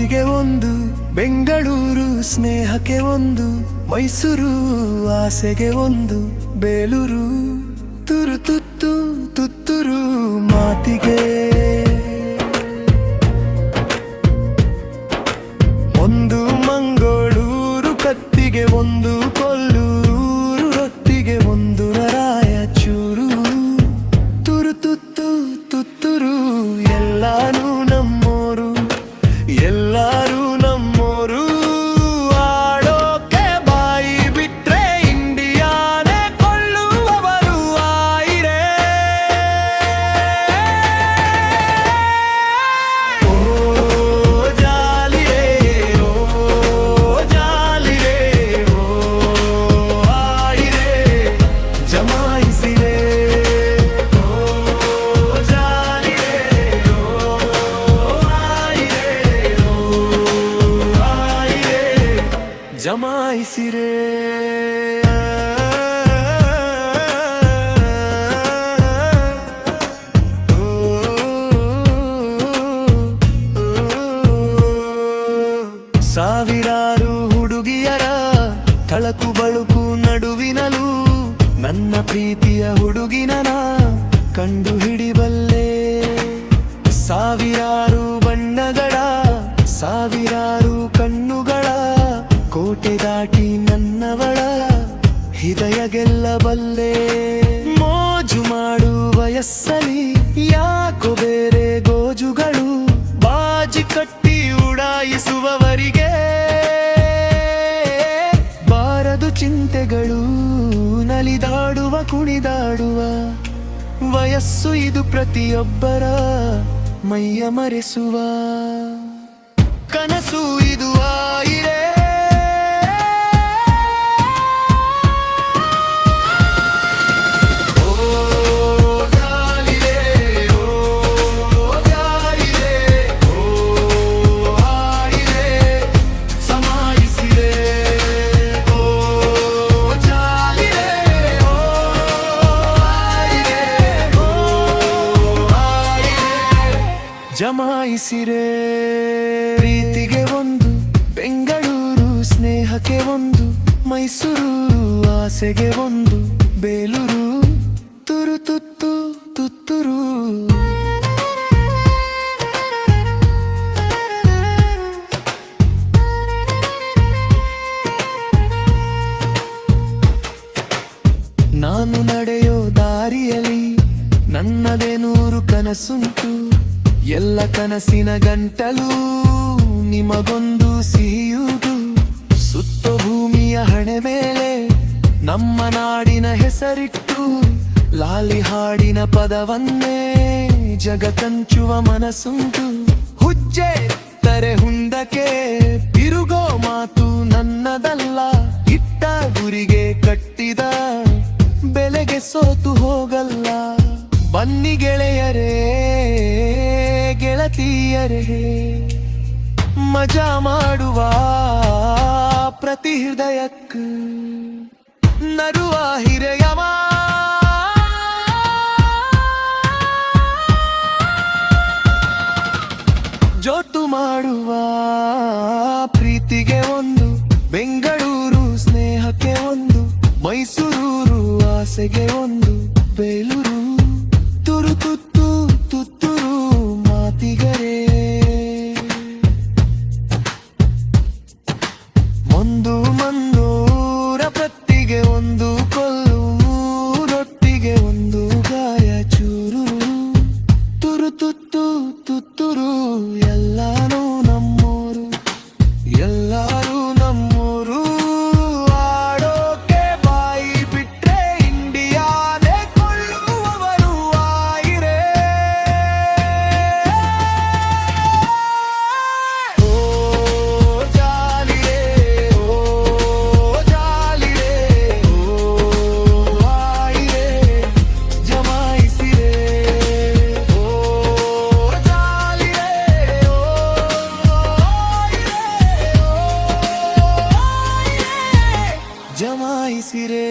ಪ್ರೀತಿಗೆ ಒಂದು, ಬೆಂಗಳೂರು ಸ್ನೇಹಕ್ಕೆ ಒಂದು, ಮೈಸೂರು ಆಸೆಗೆ ಒಂದು, ಬೇಲೂರು ತುರು ತುತ್ತು ತುತ್ತೂರು ಮಾತಿಗೆ ಒಂದು, ಮಂಗಳೂರು ಕತ್ತಿಗೆ ಒಂದು, ಕೊಲ್ಲೂರು ರೊಟ್ಟಿಗೆ ಒಂದು, ರಾಯಚೂರು ತುರು ತುತ್ತು ತುತ್ತೂರು. ಎಲ್ಲಾನು ನಮ್ಮೋರು, ಎಲ್ಲಾರು ನಮ್ಮೋರು. ಆಡೋಕೆ ಬಾಯಿ ಬಿಟ್ರೆ ಇಂಡಿಯಾನೇ ಕೊಳ್ಳುವವರು ಆಯಿರೇ. ಓ ಜಾಲಿರೇ, ಓ ಜಾಲಿರೇ, ಓ ಆಯಿರೇ ಜಮಾಯಿಸಿರೇ. ಜಮಾಯಿಸಿರೇ. ಸಾವಿರಾರು ಹುಡುಗಿಯರ ಥಳಕು ಬಳುಕು ನಡುವಿನಲು ನನ್ನ ಪ್ರೀತಿಯ ಹುಡುಗಿನನ ಕಂಡು ಹಿಡಿಬಲ್ಲೆ. ಸಾವಿರಾರು ಬಣ್ಣಗಳ, ಸಾವಿರಾರು ಕಣ್ಣುಗಳ ಕೋಟೆ ದಾಟಿ ನನ್ನವಳ ಹೃದಯ ಗೆಲ್ಲಬಲ್ಲೆ. ಮೋಜು ಮಾಡು ವಯಸ್ಸಲಿ ಯಾಕೋ ಬೇರೆ ಗೋಜುಗಳು, ಬಾಜಿ ಕಟ್ಟಿ ಉಡಾಯಿಸುವವರಿಗೆ ಬಾರದು ಚಿಂತೆಗಳು. ನಲಿದಾಡುವ ಕುಣಿದಾಡುವ ವಯಸ್ಸು ಇದು, ಪ್ರತಿಯೊಬ್ಬರ ಮೈಯ ಮರೆಸುವ ಕನಸು ಇದು ಆಯಿರೇ. ಜಮಾಯಿಸಿರೇ. ಪ್ರೀತಿಗೆ ಒಂದು, ಬೆಂಗಳೂರು ಸ್ನೇಹಕ್ಕೆ ಒಂದು, ಮೈಸೂರು ಆಸೆಗೆ ಒಂದು, ಬೇಲೂರು ತುರು ತುತ್ತು ತುತ್ತೂರು. ನಾನು ನಡೆಯೋ ದಾರಿಯಲ್ಲಿ ನನ್ನದೇ ನೂರು ಕನಸುಂಟು. ಎಲ್ಲ ಕನಸಿನ ಗಂಟಲು ನಿಮಗೊಂದು ಸಿಹಿಯುವುದು. ಸುತ್ತ ಭೂಮಿಯ ಹಣೆ ಮೇಲೆ ನಮ್ಮ ನಾಡಿನ ಹೆಸರಿಟ್ಟು, ಲಾಲಿ ಹಾಡಿನ ಪದವನ್ನೇ ಜಗತ್ತಂಚುವ ಮನಸ್ಸುಂಟು. ಹುಜ್ಜೆ ತರೆ ಹುಂದಕ್ಕೆ ತಿರುಗೋ ಮಾತು ನನ್ನದಲ್ಲ. ಇಟ್ಟ ಗುರಿಗೆ ಕಟ್ಟಿದ ಬೆಲೆಗೆ ಸೋತು ಹೋಗಲ್ಲ. ಬನ್ನಿ ಗೆಳೆಯರೇ ಗೆಳತಿಯರೇ, ಮಜಾ ಮಾಡುವ ಪ್ರತಿ ಹೃದಯಕ್ಕೂ ನರುವ ಹಿರೆಯಮ. ಜೋತು ಮಾಡುವ ಪ್ರೀತಿಗೆ ಒಂದು, ಬೆಂಗಳೂರು ಸ್ನೇಹಕ್ಕೆ ಒಂದು, ಮೈಸೂರು ಆಸೆಗೆ ಒಂದು, ಬೇಲೂರು ತುರು ತುತ್ತು ತುತ್ತೂರು ಮಾತಿಗರೇ. ಒಂದು, ಮಂಗಳೂರ ಪ್ರತ್ತಿಗೆ ಒಂದು, ಕೊಲ್ಲೂರೊಟ್ಟಿಗೆ ಒಂದು, ರಾಯಚೂರು ತುರು ತುತ್ತು ತುತ್ತೂರು. ಎಲ್ಲಾನು ನಮ್ಮೋರು, ಎಲ್ಲಾರು ನಮ್ಮೋರು. ಆಡೋಕೆ ಬಾಯಿ ಬಿಟ್ರೆ ಇಂಡಿಯಾನೇ ಕೊಳ್ಳುವವರು ಆಯಿರೇ. ಓ ಜಾಲಿರೇ, ಓ ಜಾಲಿರೇ, ಓ ಆಯಿರೇ ಜಮಾಯಿಸಿರೇ. ಓ ಜಾಲಿರೇ, ಓ ಆಯಿರೇ, ಓ ಆಯಿರೇ ಜಮಾಯಿಸಿರೇ.